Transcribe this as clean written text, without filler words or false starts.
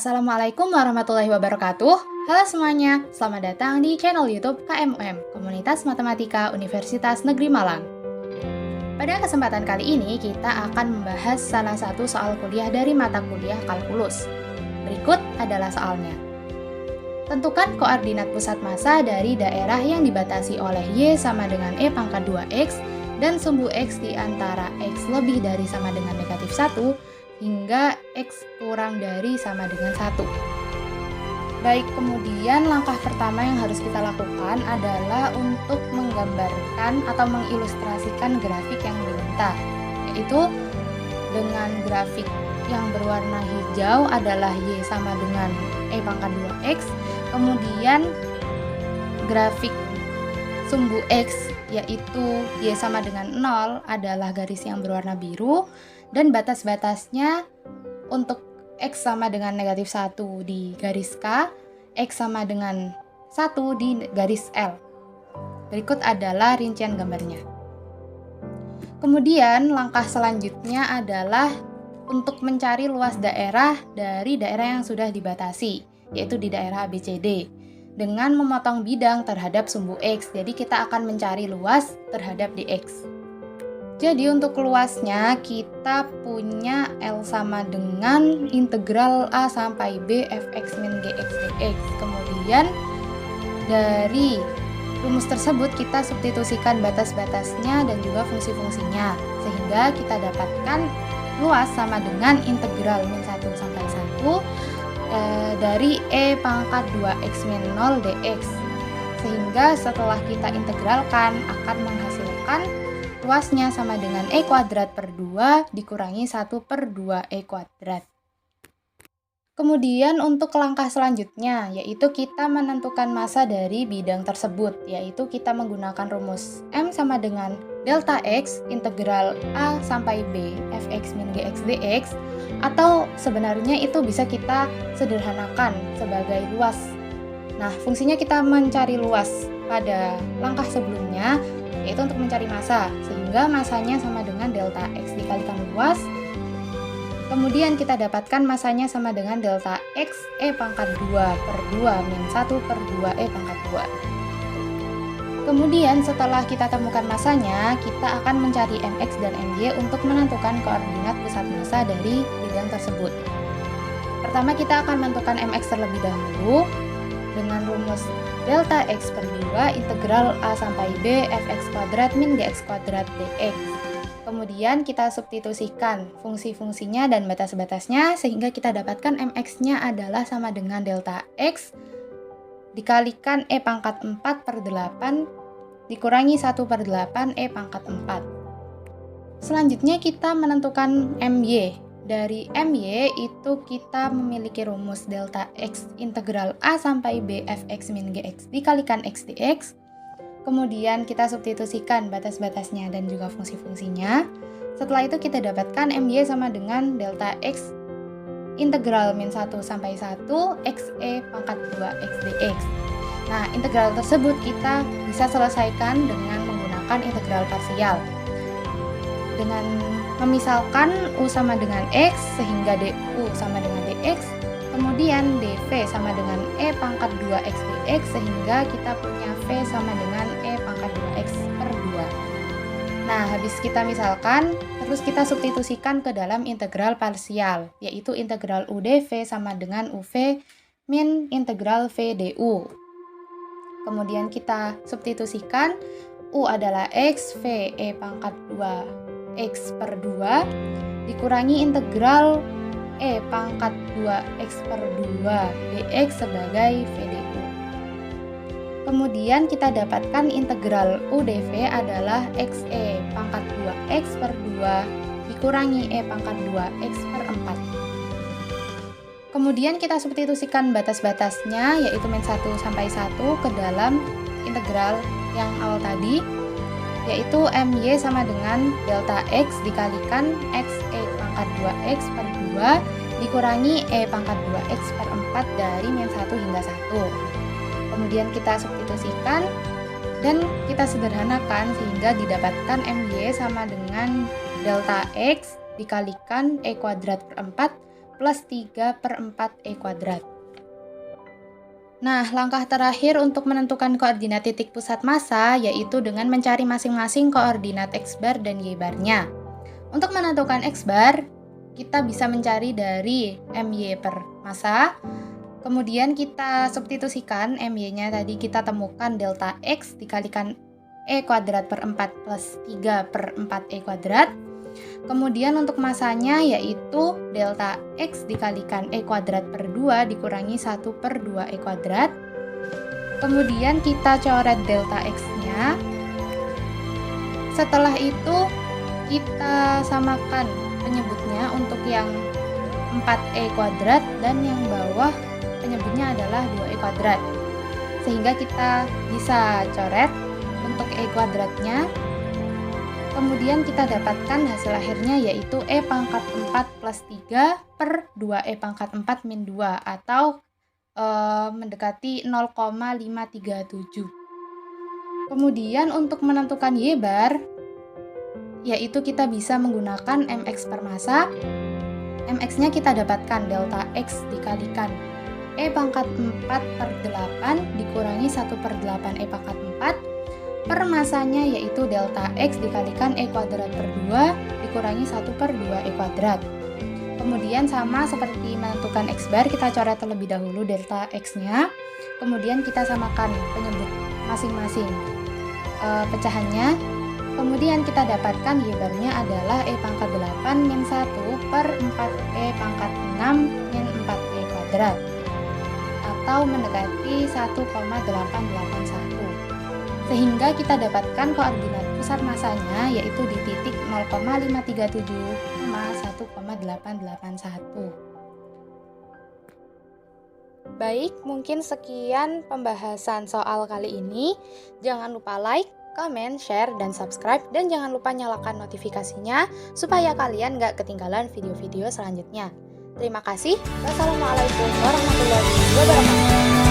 Assalamualaikum warahmatullahi wabarakatuh. Halo semuanya, selamat datang di channel YouTube KMUM, Komunitas Matematika Universitas Negeri Malang. Pada kesempatan kali ini, kita akan membahas salah satu soal kuliah dari mata kuliah kalkulus. Berikut adalah soalnya. Tentukan koordinat pusat massa dari daerah yang dibatasi oleh Y sama dengan E pangkat 2X dan sumbu X di antara X lebih dari sama dengan negatif 1 hingga X kurang dari sama dengan 1. Baik, kemudian langkah pertama yang harus kita lakukan adalah untuk menggambarkan atau mengilustrasikan grafik yang diminta, yaitu dengan grafik yang berwarna hijau adalah Y sama dengan E pangkat 2X, kemudian grafik sumbu X yaitu Y sama dengan 0 adalah garis yang berwarna biru, dan batas-batasnya untuk X sama dengan negatif 1 di garis K, X sama dengan 1 di garis L. Berikut adalah rincian gambarnya. Kemudian langkah selanjutnya adalah untuk mencari luas daerah dari daerah yang sudah dibatasi, yaitu di daerah ABCD, dengan memotong bidang terhadap sumbu X. Jadi kita akan mencari luas terhadap dx. Jadi untuk luasnya kita punya L sama dengan integral A sampai B fx min gx dx. Kemudian dari rumus tersebut kita substitusikan batas-batasnya dan juga fungsi-fungsinya, sehingga kita dapatkan luas sama dengan integral min 1 sampai 1 dari E pangkat 2x min 0 dx. Sehingga setelah kita integralkan akan menghasilkan luasnya sama dengan E kuadrat per 2 dikurangi 1 per 2 E kuadrat. Kemudian untuk langkah selanjutnya, yaitu kita menentukan massa dari bidang tersebut, yaitu kita menggunakan rumus M sama dengan delta X integral A sampai B fx min gx dx, atau sebenarnya itu bisa kita sederhanakan sebagai luas. Nah, fungsinya kita mencari luas pada langkah sebelumnya, yaitu untuk mencari massa, sehingga massanya sama dengan delta X dikalikan luas. Kemudian kita dapatkan massanya sama dengan delta X E pangkat 2 per 2 min 1 per 2 E pangkat 2. Kemudian setelah kita temukan massanya, kita akan mencari MX dan MY untuk menentukan koordinat pusat massa dari bidang tersebut. Pertama kita akan menentukan MX terlebih dahulu dengan rumus delta X per 2 integral A sampai B fx kuadrat min gx kuadrat dx. Kemudian kita substitusikan fungsi-fungsinya dan batas-batasnya, sehingga kita dapatkan MX-nya adalah sama dengan delta X dikalikan E pangkat 4 per 8 dikurangi 1 per 8 E pangkat 4. Selanjutnya kita menentukan MY. Dari MY itu kita memiliki rumus delta X integral A sampai B fx min gx dikalikan X dx. Kemudian kita substitusikan batas-batasnya dan juga fungsi-fungsinya. Setelah itu kita dapatkan MY sama dengan delta X integral min 1 sampai 1 XE pangkat 2 X dx. Nah, integral tersebut kita bisa selesaikan dengan menggunakan integral parsial. Dengan memisalkan U sama dengan X sehingga DU sama dengan DX, kemudian DV sama dengan E pangkat 2X dx sehingga kita punya V sama dengan E pangkat 2X per 2. Nah, habis kita misalkan, terus kita substitusikan ke dalam integral parsial, yaitu integral UdV sama dengan UV min integral V du. Kemudian kita substitusikan, U adalah X, V E pangkat 2X per 2 dikurangi integral E pangkat 2X per 2 dx sebagai VdU. Kemudian kita dapatkan integral UdV adalah XE pangkat 2X per 2 dikurangi E pangkat 2X per 4. Kemudian kita substitusikan batas-batasnya, yaitu min 1 sampai 1 ke dalam integral yang awal tadi, yaitu MY sama dengan delta X dikalikan XE pangkat 2X per 2 dikurangi E pangkat 2X per 4 dari min 1 hingga 1. Kemudian kita substitusikan dan kita sederhanakan sehingga didapatkan MY sama dengan delta X dikalikan E kuadrat per 4 plus 3 per 4 E kuadrat. Nah, langkah terakhir untuk menentukan koordinat titik pusat massa yaitu dengan mencari masing-masing koordinat X bar dan Y barnya. Untuk menentukan X bar, kita bisa mencari dari MY per massa. Kemudian kita substitusikan MY-nya tadi kita temukan delta X dikalikan E kuadrat per 4 plus 3 per 4 E kuadrat. Kemudian untuk masanya yaitu delta X dikalikan E kuadrat per 2 dikurangi 1 per 2 E kuadrat. Kemudian kita coret delta X-nya. Setelah itu kita samakan penyebutnya untuk yang 4E kuadrat dan yang bawah penyebutnya adalah 2E kuadrat. Sehingga kita bisa coret untuk E kuadratnya. Kemudian kita dapatkan hasil akhirnya yaitu E pangkat 4 plus 3 per 2E pangkat 4 min 2 atau mendekati 0,537. Kemudian untuk menentukan Y bar yaitu kita bisa menggunakan MX per massa. MX-nya kita dapatkan delta X dikalikan E pangkat 4 per 8 dikurangi 1 per 8 E pangkat 4 per masanya yaitu delta X dikalikan E kuadrat per 2 dikurangi 1 per 2 E kuadrat. Kemudian sama seperti menentukan X bar, kita coret terlebih dahulu delta X-nya. Kemudian kita samakan penyebut masing-masing pecahannya. Kemudian kita dapatkan Y barnya adalah E pangkat 8 min 1 per 4E pangkat 6 min 4E kuadrat atau mendekati 1,881. Sehingga kita dapatkan koordinat pusat massanya yaitu di titik 0,537, 1,881. Baik, mungkin sekian pembahasan soal kali ini. Jangan lupa like, comment, share, dan subscribe. Dan jangan lupa nyalakan notifikasinya supaya kalian gak ketinggalan video-video selanjutnya. Terima kasih. Wassalamualaikum warahmatullahi wabarakatuh.